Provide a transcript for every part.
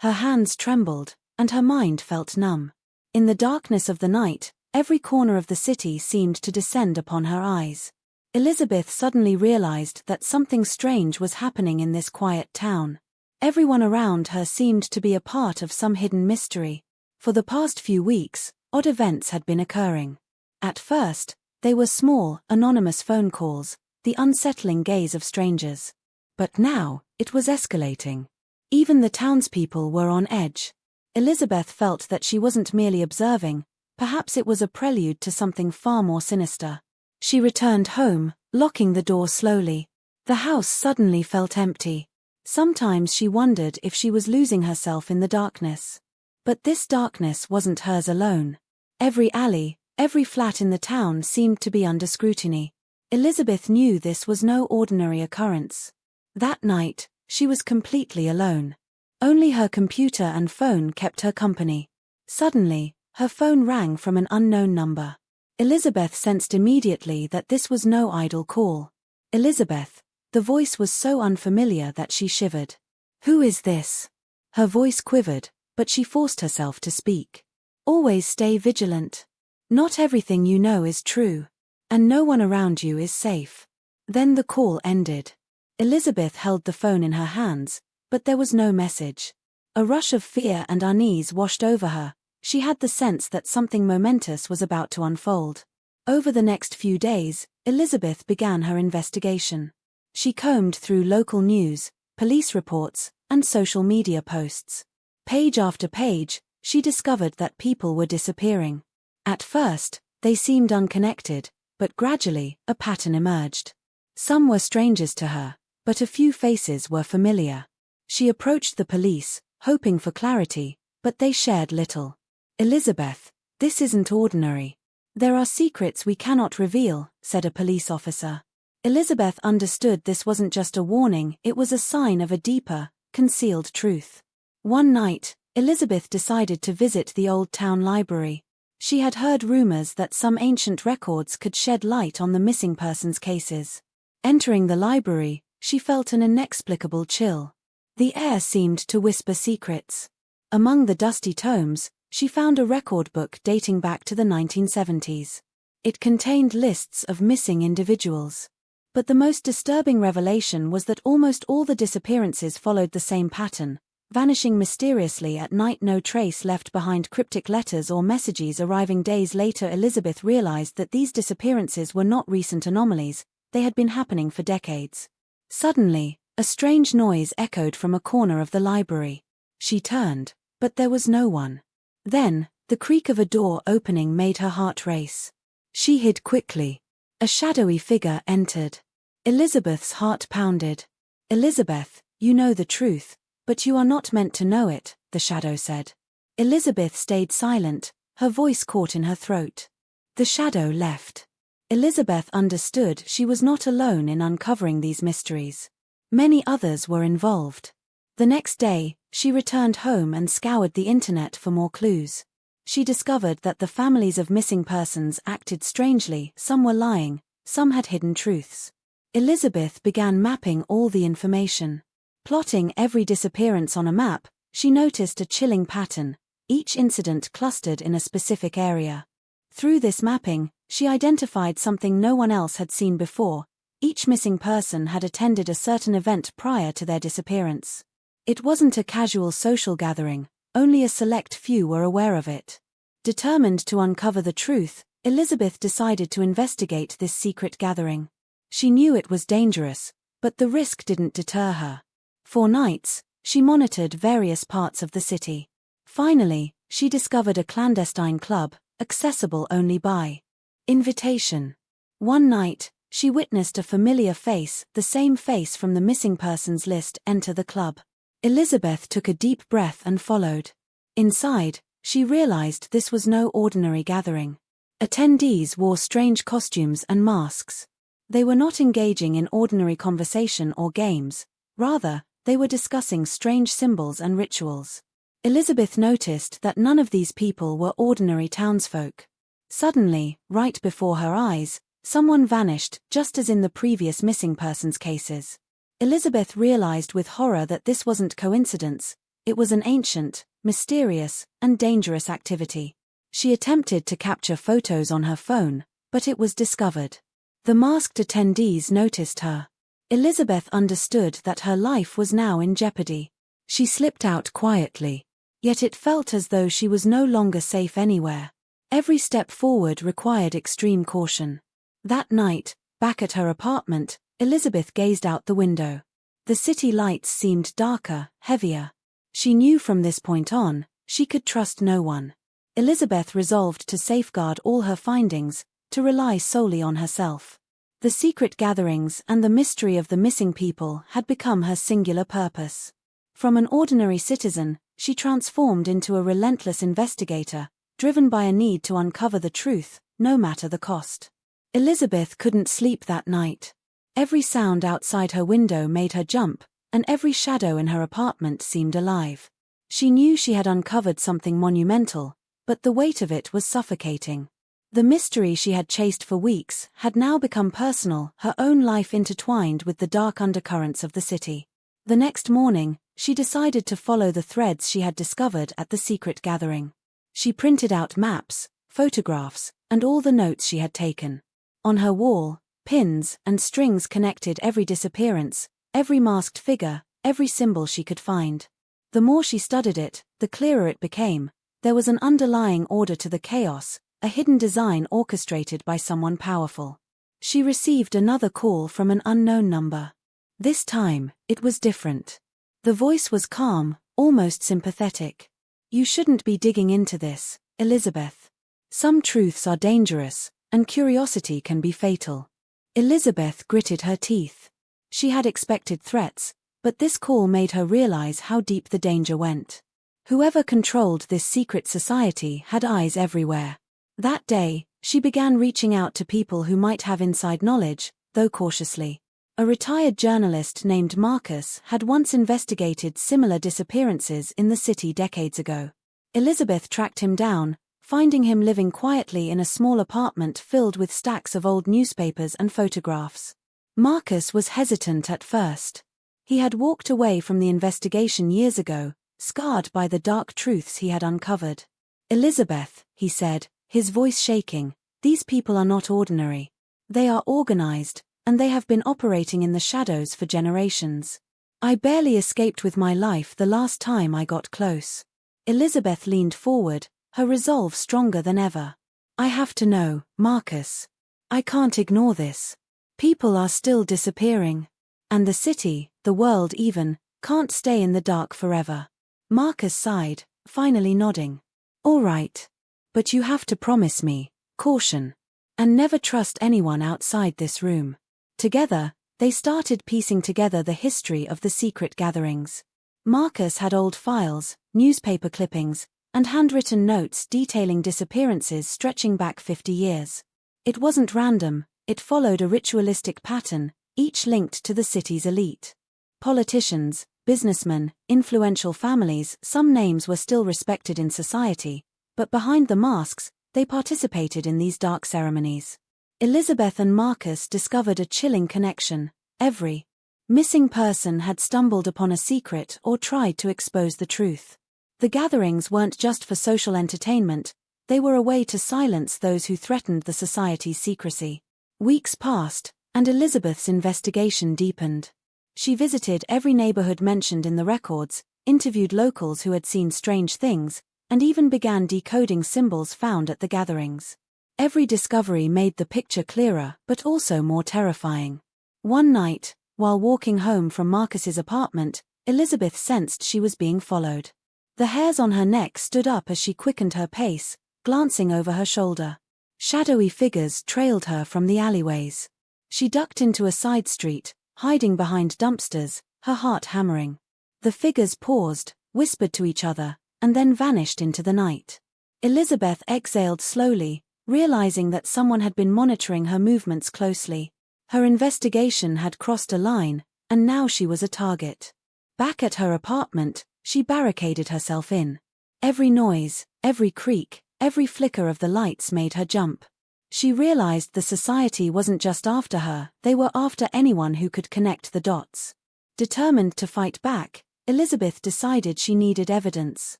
Her hands trembled, and her mind felt numb. In the darkness of the night, every corner of the city seemed to descend upon her eyes. Elizabeth suddenly realized that something strange was happening in this quiet town. Everyone around her seemed to be a part of some hidden mystery. For the past few weeks, odd events had been occurring. At first, they were small, anonymous phone calls, the unsettling gaze of strangers. But now, it was escalating. Even the townspeople were on edge. Elizabeth felt that she wasn't merely observing, perhaps it was a prelude to something far more sinister. She returned home, locking the door slowly. The house suddenly felt empty. Sometimes she wondered if she was losing herself in the darkness. But this darkness wasn't hers alone. Every alley, every flat in the town seemed to be under scrutiny. Elizabeth knew this was no ordinary occurrence. That night, she was completely alone. Only her computer and phone kept her company. Suddenly, her phone rang from an unknown number. Elizabeth sensed immediately that this was no idle call. Elizabeth. The voice was so unfamiliar that she shivered. Who is this? Her voice quivered, but she forced herself to speak. Always stay vigilant. Not everything you know is true. And no one around you is safe. Then the call ended. Elizabeth held the phone in her hands, but there was no message. A rush of fear and unease washed over her. She had the sense that something momentous was about to unfold. Over the next few days, Elizabeth began her investigation. She combed through local news, police reports, and social media posts. Page after page, she discovered that people were disappearing. At first, they seemed unconnected, but gradually, a pattern emerged. Some were strangers to her, but a few faces were familiar. She approached the police, hoping for clarity, but they shared little. Elizabeth, this isn't ordinary. There are secrets we cannot reveal, said a police officer. Elizabeth understood this wasn't just a warning, it was a sign of a deeper, concealed truth. One night, Elizabeth decided to visit the old town library. She had heard rumors that some ancient records could shed light on the missing persons cases. Entering the library, she felt an inexplicable chill. The air seemed to whisper secrets. Among the dusty tomes, she found a record book dating back to the 1970s. It contained lists of missing individuals. But the most disturbing revelation was that almost all the disappearances followed the same pattern, vanishing mysteriously at night, no trace left behind, cryptic letters or messages arriving days later. Elizabeth realized that these disappearances were not recent anomalies, they had been happening for decades. Suddenly, a strange noise echoed from a corner of the library. She turned, but there was no one. Then, the creak of a door opening made her heart race. She hid quickly. A shadowy figure entered. Elizabeth's heart pounded. Elizabeth, you know the truth, but you are not meant to know it, the shadow said. Elizabeth stayed silent, her voice caught in her throat. The shadow left. Elizabeth understood she was not alone in uncovering these mysteries. Many others were involved. The next day, she returned home and scoured the internet for more clues. She discovered that the families of missing persons acted strangely, some were lying, some had hidden truths. Elizabeth began mapping all the information. Plotting every disappearance on a map, she noticed a chilling pattern, each incident clustered in a specific area. Through this mapping, she identified something no one else had seen before. Each missing person had attended a certain event prior to their disappearance. It wasn't a casual social gathering, only a select few were aware of it. Determined to uncover the truth, Elizabeth decided to investigate this secret gathering. She knew it was dangerous, but the risk didn't deter her. For nights, she monitored various parts of the city. Finally, she discovered a clandestine club, accessible only by invitation. One night, she witnessed a familiar face, the same face from the missing persons list, enter the club. Elizabeth took a deep breath and followed. Inside, she realized this was no ordinary gathering. Attendees wore strange costumes and masks. They were not engaging in ordinary conversation or games, rather, they were discussing strange symbols and rituals. Elizabeth noticed that none of these people were ordinary townsfolk. Suddenly, right before her eyes, someone vanished, just as in the previous missing persons cases. Elizabeth realized with horror that this wasn't coincidence, It was an ancient, mysterious, and dangerous activity. She attempted to capture photos on her phone, but it was discovered. The masked attendees noticed her. Elizabeth understood that her life was now in jeopardy. She slipped out quietly. Yet it felt as though she was no longer safe anywhere. Every step forward required extreme caution. That night, back at her apartment, Elizabeth gazed out the window. The city lights seemed darker, heavier. She knew from this point on, she could trust no one. Elizabeth resolved to safeguard all her findings, to rely solely on herself. The secret gatherings and the mystery of the missing people had become her singular purpose. From an ordinary citizen, she transformed into a relentless investigator, driven by a need to uncover the truth, no matter the cost. Elizabeth couldn't sleep that night. Every sound outside her window made her jump, and every shadow in her apartment seemed alive. She knew she had uncovered something monumental, but the weight of it was suffocating. The mystery she had chased for weeks had now become personal, her own life intertwined with the dark undercurrents of the city. The next morning, she decided to follow the threads she had discovered at the secret gathering. She printed out maps, photographs, and all the notes she had taken. On her wall, pins and strings connected every disappearance, every masked figure, every symbol she could find. The more she studied it, the clearer it became. There was an underlying order to the chaos, a hidden design orchestrated by someone powerful. She received another call from an unknown number. This time, it was different. The voice was calm, almost sympathetic. "You shouldn't be digging into this, Elizabeth. Some truths are dangerous, and curiosity can be fatal." Elizabeth gritted her teeth. She had expected threats, but this call made her realize how deep the danger went. Whoever controlled this secret society had eyes everywhere. That day, she began reaching out to people who might have inside knowledge, though cautiously. A retired journalist named Marcus had once investigated similar disappearances in the city decades ago. Elizabeth tracked him down, finding him living quietly in a small apartment filled with stacks of old newspapers and photographs. Marcus was hesitant at first. He had walked away from the investigation years ago, scarred by the dark truths he had uncovered. "Elizabeth," he said, his voice shaking, "these people are not ordinary. They are organized, and they have been operating in the shadows for generations. I barely escaped with my life the last time I got close." Elizabeth leaned forward, her resolve stronger than ever. "I have to know, Marcus. I can't ignore this. People are still disappearing. And the city, the world even, can't stay in the dark forever." Marcus sighed, finally nodding. "All right. But you have to promise me, caution. And never trust anyone outside this room." Together, they started piecing together the history of the secret gatherings. Marcus had old files, newspaper clippings, and handwritten notes detailing disappearances stretching back 50 years. It wasn't random, it followed a ritualistic pattern, each linked to the city's elite. Politicians, businessmen, influential families, some names were still respected in society, but behind the masks, they participated in these dark ceremonies. Elizabeth and Marcus discovered a chilling connection. Every missing person had stumbled upon a secret or tried to expose the truth. The gatherings weren't just for social entertainment, they were a way to silence those who threatened the society's secrecy. Weeks passed, and Elizabeth's investigation deepened. She visited every neighborhood mentioned in the records, interviewed locals who had seen strange things, and even began decoding symbols found at the gatherings. Every discovery made the picture clearer but also more terrifying. One night, while walking home from Marcus's apartment, Elizabeth sensed she was being followed. The hairs on her neck stood up as she quickened her pace, glancing over her shoulder. Shadowy figures trailed her from the alleyways. She ducked into a side street, hiding behind dumpsters, her heart hammering. The figures paused, whispered to each other, and then vanished into the night. Elizabeth exhaled slowly, realizing that someone had been monitoring her movements closely. Her investigation had crossed a line, and now she was a target. Back at her apartment, she barricaded herself in. Every noise, every creak, every flicker of the lights made her jump. She realized the society wasn't just after her, they were after anyone who could connect the dots. Determined to fight back, Elizabeth decided she needed evidence.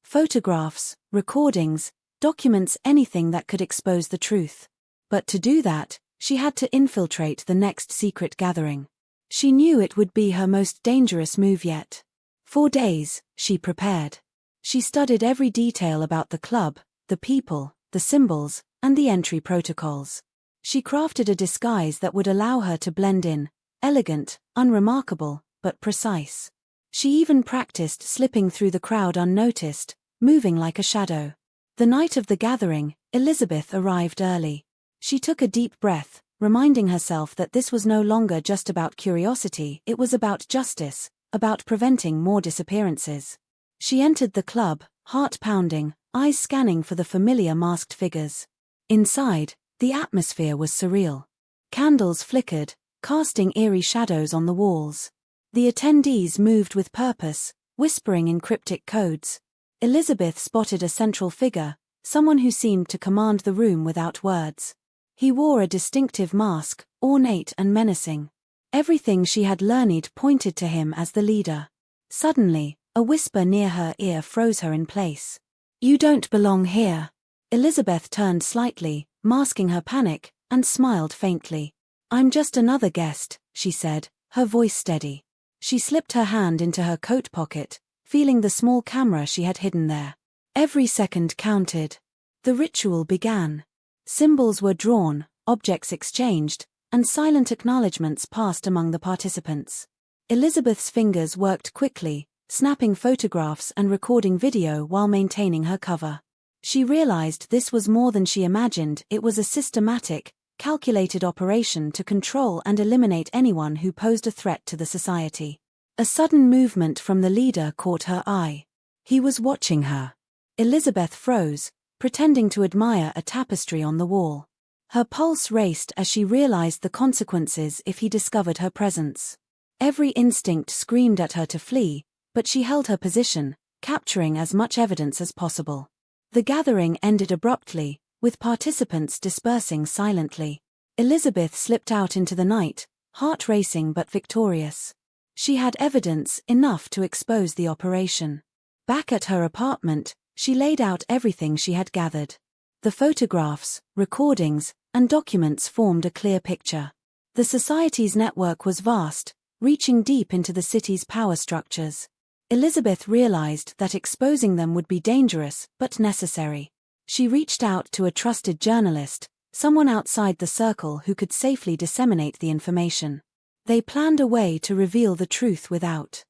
Photographs, recordings, documents, anything that could expose the truth. But to do that, she had to infiltrate the next secret gathering. She knew it would be her most dangerous move yet. For days, she prepared. She studied every detail about the club, the people, the symbols, and the entry protocols. She crafted a disguise that would allow her to blend in, elegant, unremarkable, but precise. She even practiced slipping through the crowd unnoticed, moving like a shadow. The night of the gathering, Elizabeth arrived early. She took a deep breath, reminding herself that this was no longer just about curiosity, it was about justice, about preventing more disappearances. She entered the club, heart pounding, eyes scanning for the familiar masked figures. Inside, the atmosphere was surreal. Candles flickered, casting eerie shadows on the walls. The attendees moved with purpose, whispering in cryptic codes. Elizabeth spotted a central figure, someone who seemed to command the room without words. He wore a distinctive mask, ornate and menacing. Everything she had learned pointed to him as the leader. Suddenly, a whisper near her ear froze her in place. "You don't belong here." Elizabeth turned slightly, masking her panic, and smiled faintly. "I'm just another guest," she said, her voice steady. She slipped her hand into her coat pocket, feeling the small camera she had hidden there. Every second counted. The ritual began. Symbols were drawn, objects exchanged, and silent acknowledgements passed among the participants. Elizabeth's fingers worked quickly, snapping photographs and recording video while maintaining her cover. She realized this was more than she imagined. It was a systematic, calculated operation to control and eliminate anyone who posed a threat to the society. A sudden movement from the leader caught her eye. He was watching her. Elizabeth froze, pretending to admire a tapestry on the wall. Her pulse raced as she realized the consequences if he discovered her presence. Every instinct screamed at her to flee, but she held her position, capturing as much evidence as possible. The gathering ended abruptly, with participants dispersing silently. Elizabeth slipped out into the night, heart racing but victorious. She had evidence enough to expose the operation. Back at her apartment, she laid out everything she had gathered. The photographs, recordings, and documents formed a clear picture. The society's network was vast, reaching deep into the city's power structures. Elizabeth realized that exposing them would be dangerous, but necessary. She reached out to a trusted journalist, someone outside the circle who could safely disseminate the information. They planned a way to reveal the truth without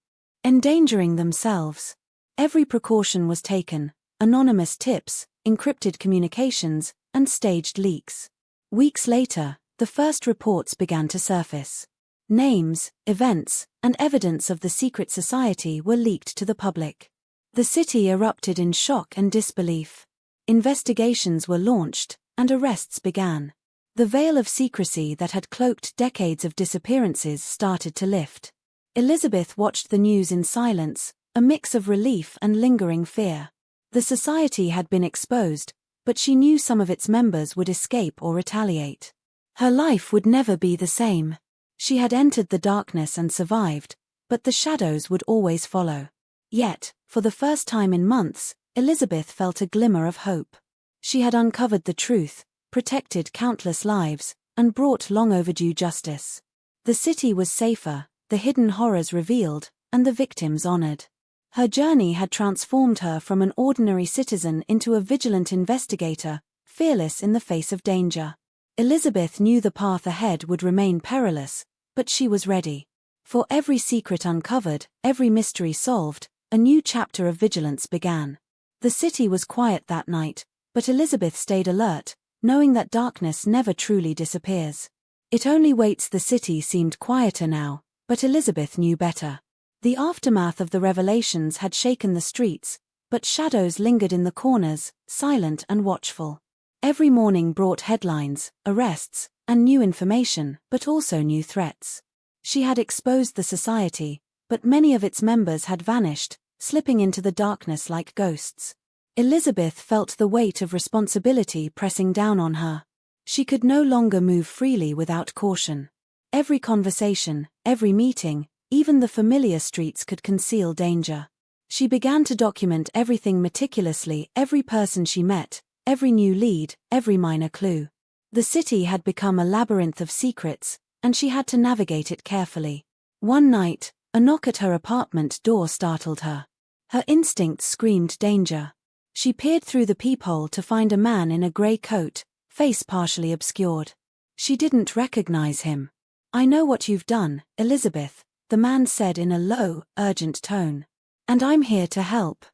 endangering themselves. Every precaution was taken: anonymous tips, encrypted communications, and staged leaks. Weeks later, the first reports began to surface. Names, events, and evidence of the secret society were leaked to the public. The city erupted in shock and disbelief. Investigations were launched, and arrests began. The veil of secrecy that had cloaked decades of disappearances started to lift. Elizabeth watched the news in silence, a mix of relief and lingering fear. The society had been exposed, but she knew some of its members would escape or retaliate. Her life would never be the same. She had entered the darkness and survived, but the shadows would always follow. Yet, for the first time in months, Elizabeth felt a glimmer of hope. She had uncovered the truth, protected countless lives, and brought long-overdue justice. The city was safer, the hidden horrors revealed, and the victims honored. Her journey had transformed her from an ordinary citizen into a vigilant investigator, fearless in the face of danger. Elizabeth knew the path ahead would remain perilous, but she was ready. For every secret uncovered, every mystery solved, a new chapter of vigilance began. The city was quiet that night, but Elizabeth stayed alert, knowing that darkness never truly disappears. It only waits. The city seemed quieter now, but Elizabeth knew better. The aftermath of the revelations had shaken the streets, but shadows lingered in the corners, silent and watchful. Every morning brought headlines, arrests, and new information, but also new threats. She had exposed the society, but many of its members had vanished, slipping into the darkness like ghosts. Elizabeth felt the weight of responsibility pressing down on her. She could no longer move freely without caution. Every conversation, every meeting, Even the familiar streets could conceal danger. She began to document everything meticulously, every person she met, every new lead, every minor clue. The city had become a labyrinth of secrets, and she had to navigate it carefully. One night, a knock at her apartment door startled her. Her instincts screamed danger. She peered through the peephole to find a man in a grey coat, face partially obscured. She didn't recognize him. "I know what you've done, Elizabeth," the man said in a low, urgent tone. "And I'm here to help.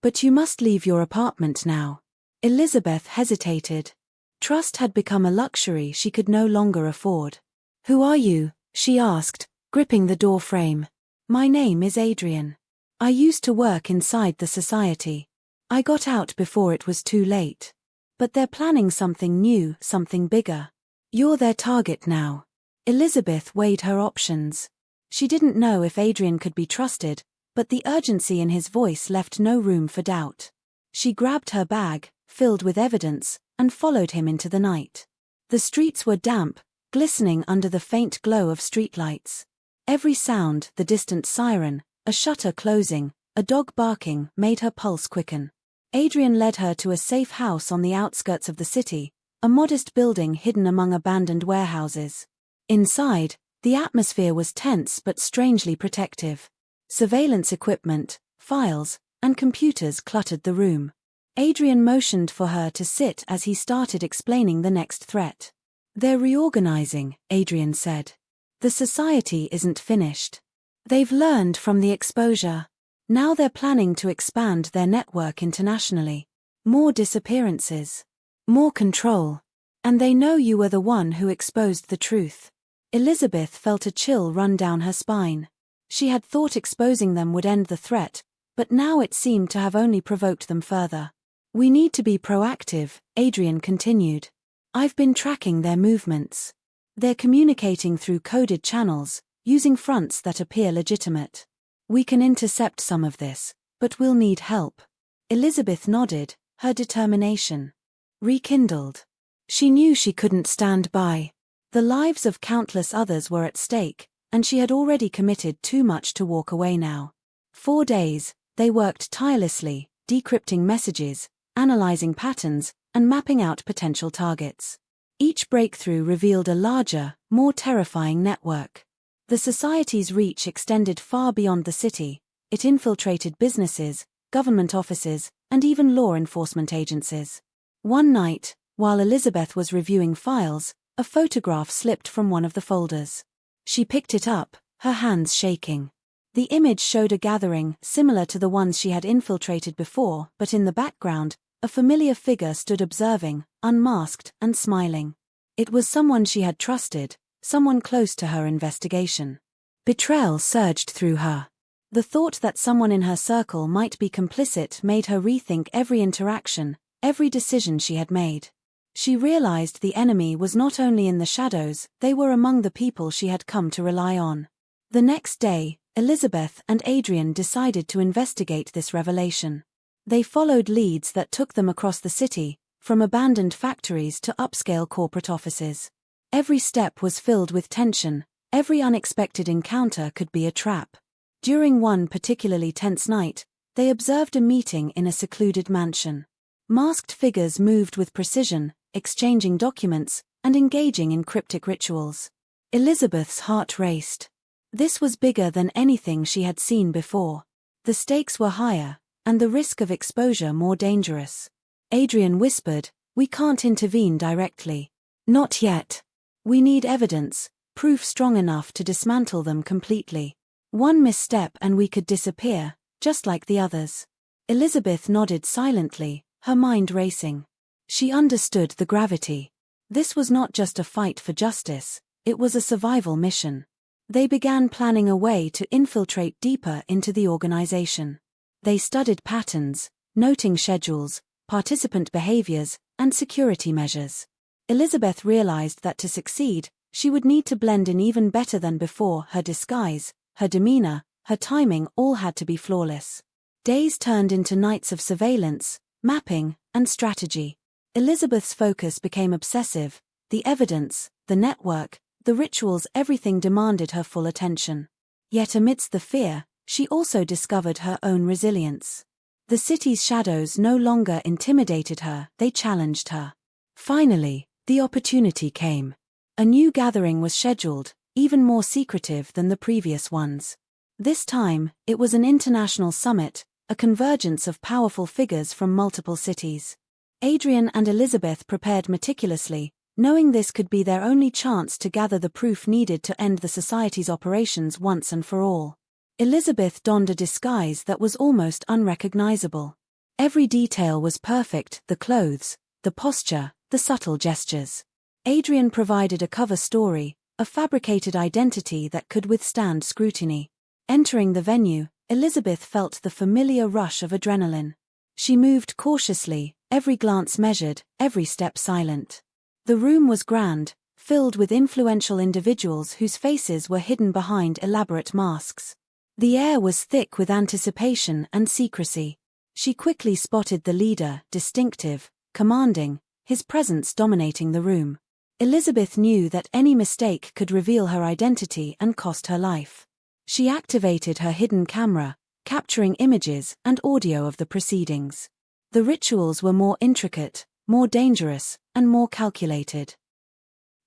But you must leave your apartment now." Elizabeth hesitated. Trust had become a luxury she could no longer afford. "Who are you?" she asked, gripping the door frame. "My name is Adrian. I used to work inside the society. I got out before it was too late. But they're planning something new, something bigger. You're their target now." Elizabeth weighed her options. She didn't know if Adrian could be trusted, but the urgency in his voice left no room for doubt. She grabbed her bag, filled with evidence, and followed him into the night. The streets were damp, glistening under the faint glow of streetlights. Every sound, the distant siren, a shutter closing, a dog barking, made her pulse quicken. Adrian led her to a safe house on the outskirts of the city, a modest building hidden among abandoned warehouses. Inside, the atmosphere was tense but strangely protective. Surveillance equipment, files, and computers cluttered the room. Adrian motioned for her to sit as he started explaining the next threat. "They're reorganizing," Adrian said. "The society isn't finished. They've learned from the exposure. Now they're planning to expand their network internationally. More disappearances. More control. And they know you were the one who exposed the truth." Elizabeth felt a chill run down her spine. She had thought exposing them would end the threat, but now it seemed to have only provoked them further. "We need to be proactive," Adrian continued. "I've been tracking their movements. They're communicating through coded channels, using fronts that appear legitimate. We can intercept some of this, but we'll need help." Elizabeth nodded, her determination rekindled. She knew she couldn't stand by. The lives of countless others were at stake, and she had already committed too much to walk away now. 4 days, they worked tirelessly, decrypting messages, analyzing patterns, and mapping out potential targets. Each breakthrough revealed a larger, more terrifying network. The society's reach extended far beyond the city. It infiltrated businesses, government offices, and even law enforcement agencies. One night, while Elizabeth was reviewing files, a photograph slipped from one of the folders. She picked it up, her hands shaking. The image showed a gathering similar to the ones she had infiltrated before, but in the background, a familiar figure stood observing, unmasked and smiling. It was someone she had trusted, someone close to her investigation. Betrayal surged through her. The thought that someone in her circle might be complicit made her rethink every interaction, every decision she had made. She realized the enemy was not only in the shadows, they were among the people she had come to rely on. The next day, Elizabeth and Adrian decided to investigate this revelation. They followed leads that took them across the city, from abandoned factories to upscale corporate offices. Every step was filled with tension, every unexpected encounter could be a trap. During one particularly tense night, they observed a meeting in a secluded mansion. Masked figures moved with precision, exchanging documents, and engaging in cryptic rituals. Elizabeth's heart raced. This was bigger than anything she had seen before. The stakes were higher, and the risk of exposure more dangerous. Adrian whispered, "We can't intervene directly. Not yet. We need evidence, proof strong enough to dismantle them completely. One misstep and we could disappear, just like the others." Elizabeth nodded silently, her mind racing. She understood the gravity. This was not just a fight for justice, it was a survival mission. They began planning a way to infiltrate deeper into the organization. They studied patterns, noting schedules, participant behaviors, and security measures. Elizabeth realized that to succeed, she would need to blend in even better than before. Her disguise, her demeanor, her timing all had to be flawless. Days turned into nights of surveillance, mapping, and strategy. Elizabeth's focus became obsessive. The evidence, the network, the rituals, everything demanded her full attention. Yet amidst the fear, she also discovered her own resilience. The city's shadows no longer intimidated her, they challenged her. Finally, the opportunity came. A new gathering was scheduled, even more secretive than the previous ones. This time, it was an international summit, a convergence of powerful figures from multiple cities. Adrian and Elizabeth prepared meticulously, knowing this could be their only chance to gather the proof needed to end the society's operations once and for all. Elizabeth donned a disguise that was almost unrecognizable. Every detail was perfect: the clothes, the posture, the subtle gestures. Adrian provided a cover story, a fabricated identity that could withstand scrutiny. Entering the venue, Elizabeth felt the familiar rush of adrenaline. She moved cautiously, every glance measured, every step silent. The room was grand, filled with influential individuals whose faces were hidden behind elaborate masks. The air was thick with anticipation and secrecy. She quickly spotted the leader, distinctive, commanding, his presence dominating the room. Elizabeth knew that any mistake could reveal her identity and cost her life. She activated her hidden camera, capturing images and audio of the proceedings. The rituals were more intricate, more dangerous, and more calculated.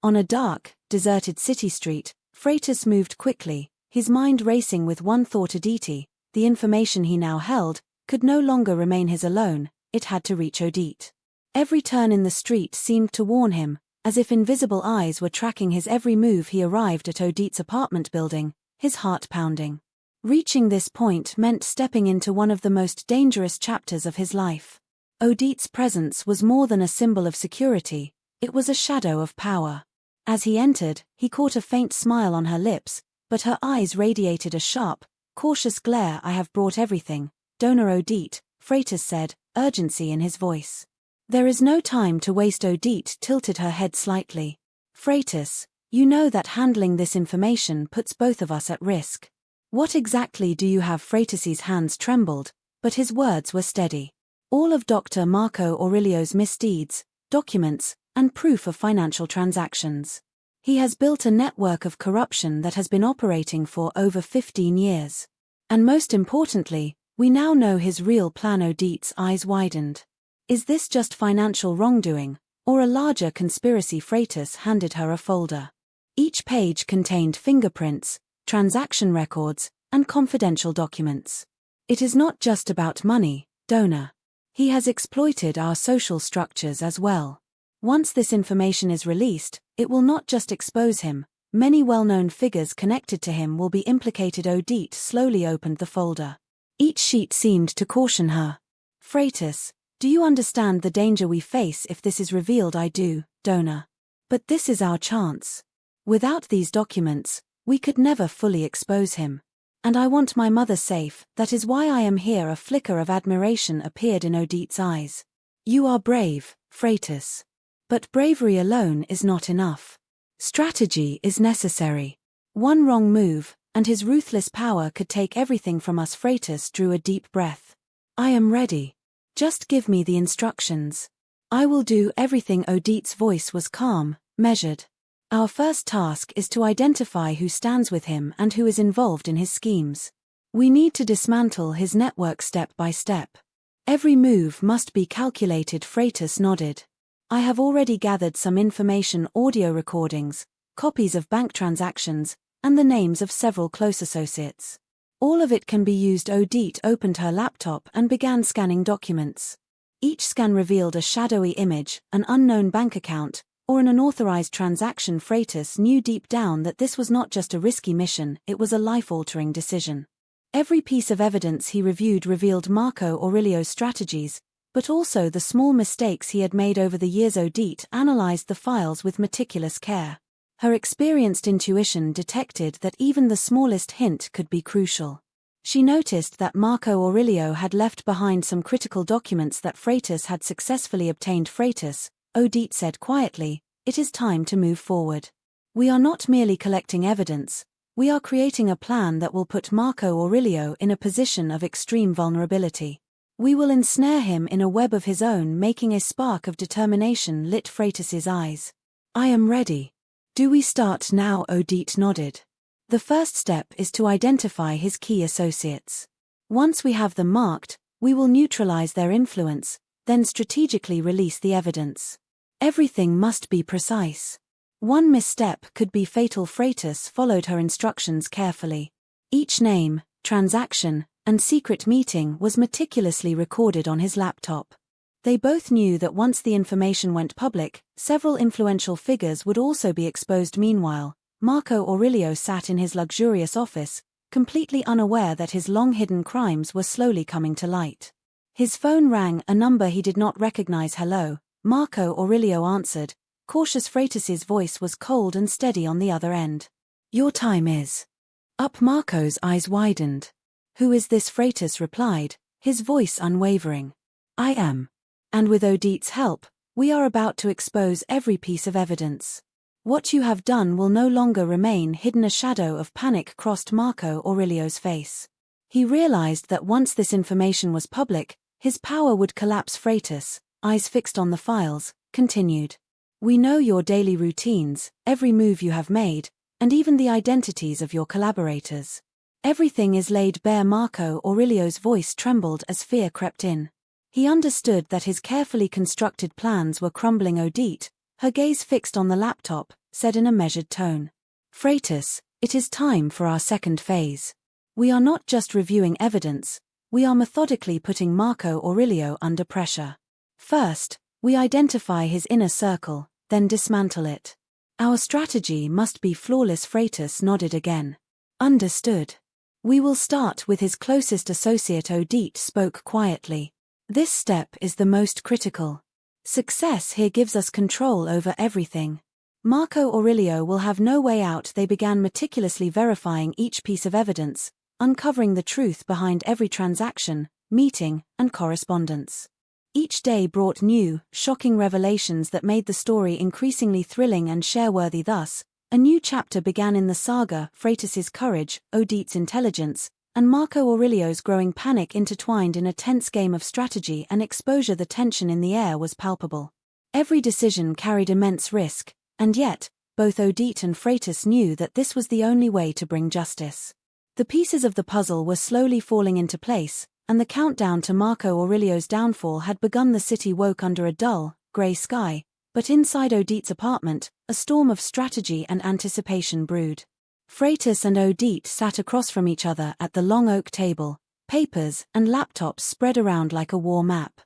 On a dark, deserted city street, Freitas moved quickly, his mind racing with one thought: Odite. The information he now held could no longer remain his alone, it had to reach Odite. Every turn in the street seemed to warn him, as if invisible eyes were tracking his every move. He arrived at Odite's apartment building, his heart pounding. Reaching this point meant stepping into one of the most dangerous chapters of his life. Odite's presence was more than a symbol of security, it was a shadow of power. As he entered, he caught a faint smile on her lips, but her eyes radiated a sharp, cautious glare. "I have brought everything, Dona Odite," Freitas said, urgency in his voice. "There is no time to waste." Odite tilted her head slightly. "Freitas, you know that handling this information puts both of us at risk. What exactly do you have?" Freitas's hands trembled, but his words were steady. "All of Dr. Marco Aurelio's misdeeds, documents, and proof of financial transactions. He has built a network of corruption that has been operating for over 15 years. And most importantly, we now know his real plan." Odite's eyes widened. "Is this just financial wrongdoing, or a larger conspiracy?" Freitas handed her a folder. Each page contained fingerprints, transaction records, and confidential documents. "It is not just about money, Dona. He has exploited our social structures as well. Once this information is released, it will not just expose him, many well-known figures connected to him will be implicated." Odite slowly opened the folder. Each sheet seemed to caution her. "Freitas, do you understand the danger we face if this is revealed?" "I do, Dona. But this is our chance. Without these documents, we could never fully expose him. And I want my mother safe, that is why I am here." A flicker of admiration appeared in Odite's eyes. "You are brave, Freitas. But bravery alone is not enough. Strategy is necessary. One wrong move, and his ruthless power could take everything from us." Freitas drew a deep breath. "I am ready. Just give me the instructions. I will do everything." Odite's voice was calm, measured. "Our first task is to identify who stands with him and who is involved in his schemes. We need to dismantle his network step by step. Every move must be calculated." Freitas nodded. "I have already gathered some information: audio recordings, copies of bank transactions, and the names of several close associates. All of it can be used." Odite opened her laptop and began scanning documents. Each scan revealed a shadowy image, an unknown bank account, or an unauthorized transaction. Freitas knew deep down that this was not just a risky mission, it was a life-altering decision. Every piece of evidence he reviewed revealed Marco Aurelio's strategies, but also the small mistakes he had made over the years. Odite analyzed the files with meticulous care. Her experienced intuition detected that even the smallest hint could be crucial. She noticed that Marco Aurelio had left behind some critical documents that Freitas had successfully obtained. "Freitas," Odite said quietly, "it is time to move forward. We are not merely collecting evidence, we are creating a plan that will put Marco Aurelio in a position of extreme vulnerability. We will ensnare him in a web of his own." Making a spark of determination lit Freitas's eyes. "I am ready. Do we start now?" Odite nodded. The first step is to identify his key associates. Once we have them marked, we will neutralize their influence, then strategically release the evidence. Everything must be precise. One misstep could be fatal. Freitas followed her instructions carefully. Each name, transaction, and secret meeting was meticulously recorded on his laptop. They both knew that once the information went public, several influential figures would also be exposed. Meanwhile, Marco Aurélio sat in his luxurious office, completely unaware that his long-hidden crimes were slowly coming to light. His phone rang, a number he did not recognize. "Hello," Marco Aurélio answered. Cautious. Freitas's voice was cold and steady on the other end. "Your time is up." Marco's eyes widened. "Who is this?" Freitas replied, his voice unwavering. "I am. And with Odette's help, we are about to expose every piece of evidence. What you have done will no longer remain hidden." A shadow of panic crossed Marco Aurélio's face. He realized that once this information was public, his power would collapse. Freitas, eyes fixed on the files, continued. "We know your daily routines, every move you have made, and even the identities of your collaborators. Everything is laid bare." Marco Aurélio's voice trembled as fear crept in. He understood that his carefully constructed plans were crumbling. Odette, her gaze fixed on the laptop, said in a measured tone. "Freitas, it is time for our second phase. We are not just reviewing evidence, we are methodically putting Marco Aurélio under pressure. First, we identify his inner circle, then dismantle it. Our strategy must be flawless." Freitas nodded again. "Understood. We will start with his closest associate." Odette spoke quietly. "This step is the most critical. Success here gives us control over everything. Marco Aurélio will have no way out." They began meticulously verifying each piece of evidence, uncovering the truth behind every transaction, meeting, and correspondence. Each day brought new, shocking revelations that made the story increasingly thrilling and share-worthy. Thus, a new chapter began in the saga. Freitas's courage, Odette's intelligence, and Marco Aurélio's growing panic intertwined in a tense game of strategy and exposure. The tension in the air was palpable. Every decision carried immense risk, and yet, both Odette and Freitas knew that this was the only way to bring justice. The pieces of the puzzle were slowly falling into place, and the countdown to Marco Aurélio's downfall had begun. The city woke under a dull, grey sky, but inside Odette's apartment, a storm of strategy and anticipation brewed. Freitas and Odette sat across from each other at the long oak table, papers and laptops spread around like a war map.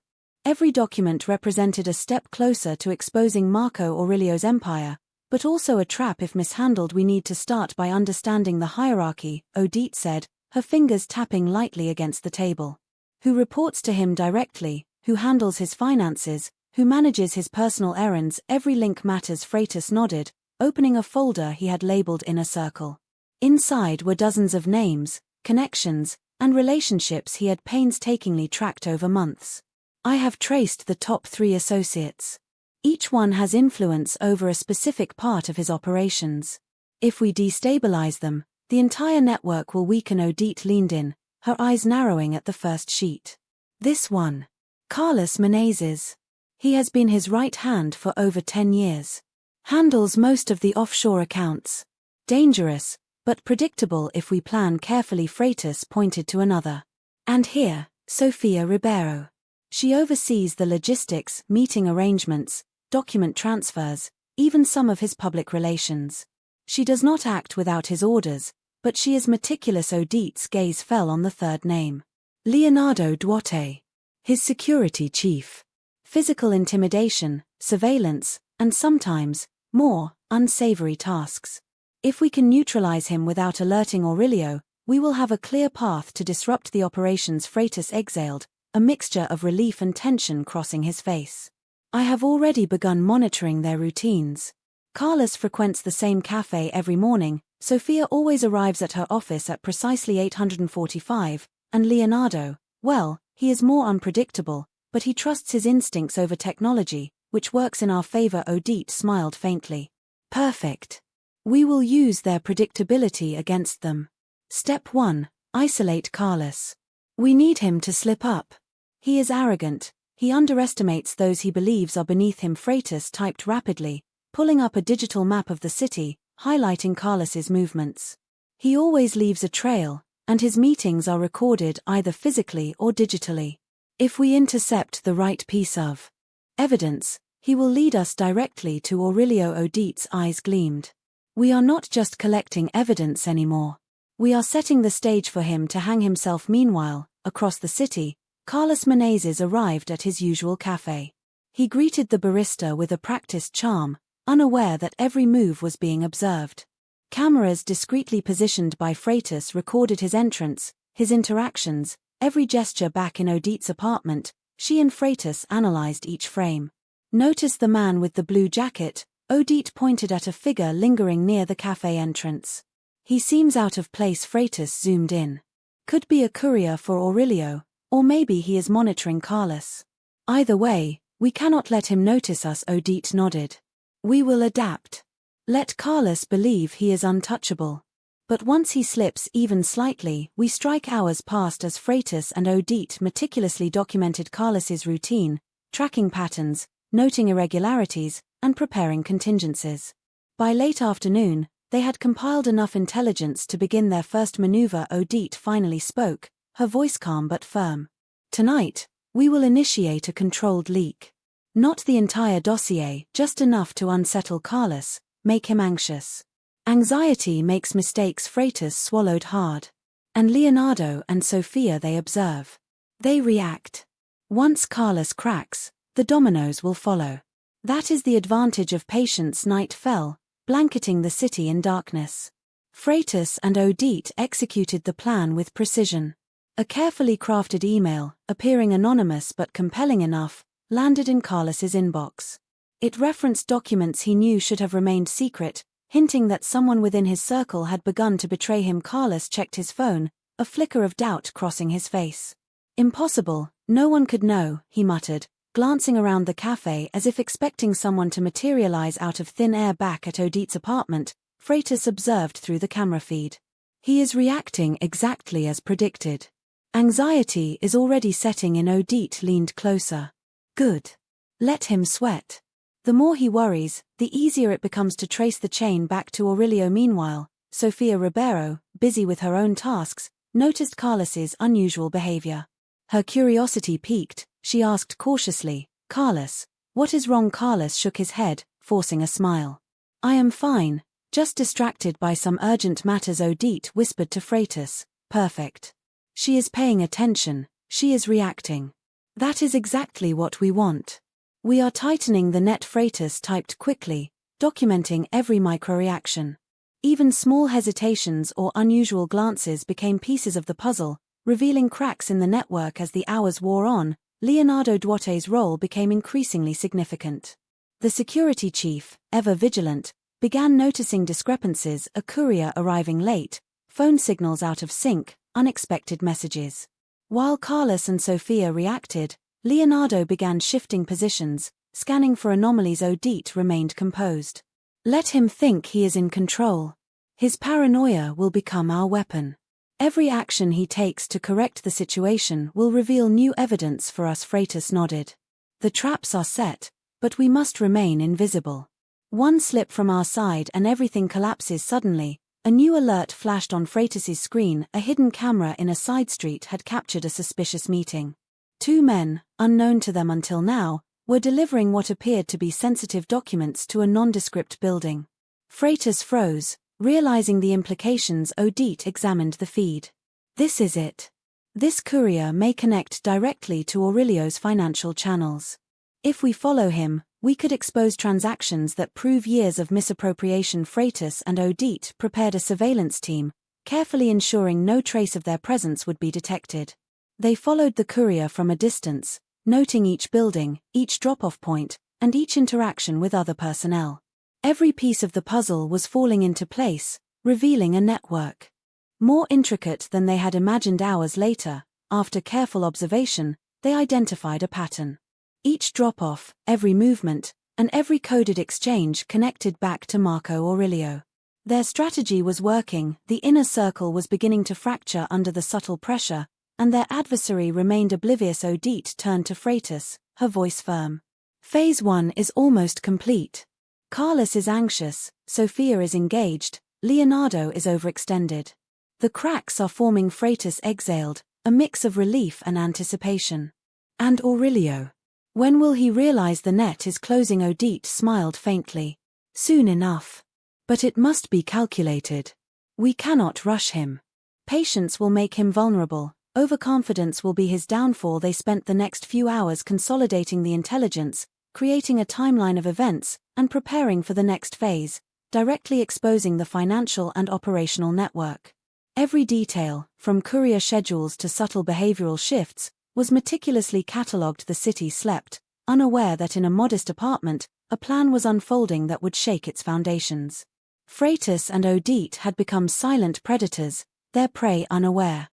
Every document represented a step closer to exposing Marco Aurélio's empire, but also a trap if mishandled. "We need to start by understanding the hierarchy," Odette said, her fingers tapping lightly against the table. "Who reports to him directly, who handles his finances, who manages his personal errands, every link matters." Freitas nodded, opening a folder he had labeled Inner Circle. Inside were dozens of names, connections, and relationships he had painstakingly tracked over months. "I have traced the top 3 associates. Each one has influence over a specific part of his operations. If we destabilize them, the entire network will weaken." Odette leaned in, her eyes narrowing at the first sheet. "This one. Carlos Menezes. He has been his right hand for over 10 years. Handles most of the offshore accounts. Dangerous, but predictable if we plan carefully." Freitas pointed to another. "And here, Sofia Ribeiro. She oversees the logistics, meeting arrangements, document transfers, even some of his public relations. She does not act without his orders, but she is meticulous." Odette's gaze fell on the third name. "Leonardo Duarte. His security chief. Physical intimidation, surveillance, and sometimes, more, unsavory tasks. If we can neutralize him without alerting Aurélio, we will have a clear path to disrupt the operations." Freitas exhaled, a mixture of relief and tension crossing his face. "I have already begun monitoring their routines. Carlos frequents the same cafe every morning, Sofia always arrives at her office at precisely 8:45, and Leonardo, well, he is more unpredictable, but he trusts his instincts over technology, which works in our favor." Odette smiled faintly. "Perfect. We will use their predictability against them. Step 1, isolate Carlos. We need him to slip up. He is arrogant, he underestimates those he believes are beneath him." Freitas typed rapidly, pulling up a digital map of the city, highlighting Carlos's movements. He always leaves a trail, and his meetings are recorded either physically or digitally. If we intercept the right piece of evidence, he will lead us directly to Aurelio Odite's eyes gleamed. We are not just collecting evidence anymore. We are setting the stage for him to hang himself. Meanwhile, across the city, Carlos Menezes arrived at his usual cafe. He greeted the barista with a practiced charm, unaware that every move was being observed. Cameras discreetly positioned by Freitas recorded his entrance, his interactions, every gesture. Back in Odite's apartment, she and Freitas analyzed each frame. "Notice the man with the blue jacket," Odite pointed at a figure lingering near the cafe entrance. "He seems out of place." Freitas zoomed in. "Could be a courier for Aurelio, or maybe he is monitoring Carlos. Either way, we cannot let him notice us." Odite nodded. "We will adapt. Let Carlos believe he is untouchable. But once he slips even slightly, we strike." Hours passed as Freitas and Odite meticulously documented Carlos's routine, tracking patterns, noting irregularities, and preparing contingencies. By late afternoon, they had compiled enough intelligence to begin their first maneuver. Odite finally spoke, her voice calm but firm. "Tonight, we will initiate a controlled leak. Not the entire dossier, just enough to unsettle Carlos, make him anxious. Anxiety makes mistakes." Freitas swallowed hard. "And Leonardo and Sofia, they observe. They react. Once Carlos cracks, the dominoes will follow. That is the advantage of patience." Night fell, blanketing the city in darkness. Freitas and Odite executed the plan with precision. A carefully crafted email, appearing anonymous but compelling enough, landed in Carlos's inbox. It referenced documents he knew should have remained secret, hinting that someone within his circle had begun to betray him. Carlos checked his phone, a flicker of doubt crossing his face. "Impossible, no one could know," he muttered, glancing around the cafe as if expecting someone to materialize out of thin air. Back at Odite's apartment, Freitas observed through the camera feed. "He is reacting exactly as predicted. Anxiety is already setting in." Odite leaned closer. "Good. Let him sweat. The more he worries, the easier it becomes to trace the chain back to Aurelio." Meanwhile, Sofia Ribeiro, busy with her own tasks, noticed Carlos's unusual behavior. Her curiosity piqued. She asked cautiously, "Carlos, what is wrong?" Carlos shook his head, forcing a smile. "I am fine, just distracted by some urgent matters." Odite whispered to Freitas. "Perfect. She is paying attention, she is reacting. That is exactly what we want. We are tightening the net." Freitas typed quickly, documenting every microreaction. Even small hesitations or unusual glances became pieces of the puzzle, revealing cracks in the network. As the hours wore on, Leonardo Duarte's role became increasingly significant. The security chief, ever vigilant, began noticing discrepancies: a courier arriving late, phone signals out of sync, unexpected messages. While Carlos and Sofia reacted, Leonardo began shifting positions, scanning for anomalies. Odite remained composed. "Let him think he is in control. His paranoia will become our weapon. Every action he takes to correct the situation will reveal new evidence for us." Freitas nodded. "The traps are set, but we must remain invisible. One slip from our side and everything collapses." Suddenly, a new alert flashed on Freitas's screen. A hidden camera in a side street had captured a suspicious meeting. Two men, unknown to them until now, were delivering what appeared to be sensitive documents to a nondescript building. Freitas froze, realizing the implications. Odite examined the feed. "This is it. This courier may connect directly to Aurelio's financial channels. If we follow him, we could expose transactions that prove years of misappropriation." Freitas and Odite prepared a surveillance team, carefully ensuring no trace of their presence would be detected. They followed the courier from a distance, noting each building, each drop-off point, and each interaction with other personnel. Every piece of the puzzle was falling into place, revealing a network more intricate than they had imagined. Hours later, after careful observation, they identified a pattern. Each drop-off, every movement, and every coded exchange connected back to Marco Aurelio. Their strategy was working. The inner circle was beginning to fracture under the subtle pressure, and their adversary remained oblivious. Odite turned to Freitas, her voice firm. "Phase 1 is almost complete. Carlos is anxious, Sofia is engaged, Leonardo is overextended. The cracks are forming. Freitas exhaled, a mix of relief and anticipation. And Aurelio? When will he realize the net is closing? Odette smiled faintly. Soon enough. But it must be calculated. We cannot rush him. Patience will make him vulnerable. Overconfidence will be his downfall. They spent the next few hours consolidating the intelligence, creating a timeline of events, and preparing for the next phase, directly exposing the financial and operational network. Every detail, from courier schedules to subtle behavioral shifts, was meticulously catalogued. The city slept, unaware that in a modest apartment, a plan was unfolding that would shake its foundations. Freitas and Odette had become silent predators, their prey unaware.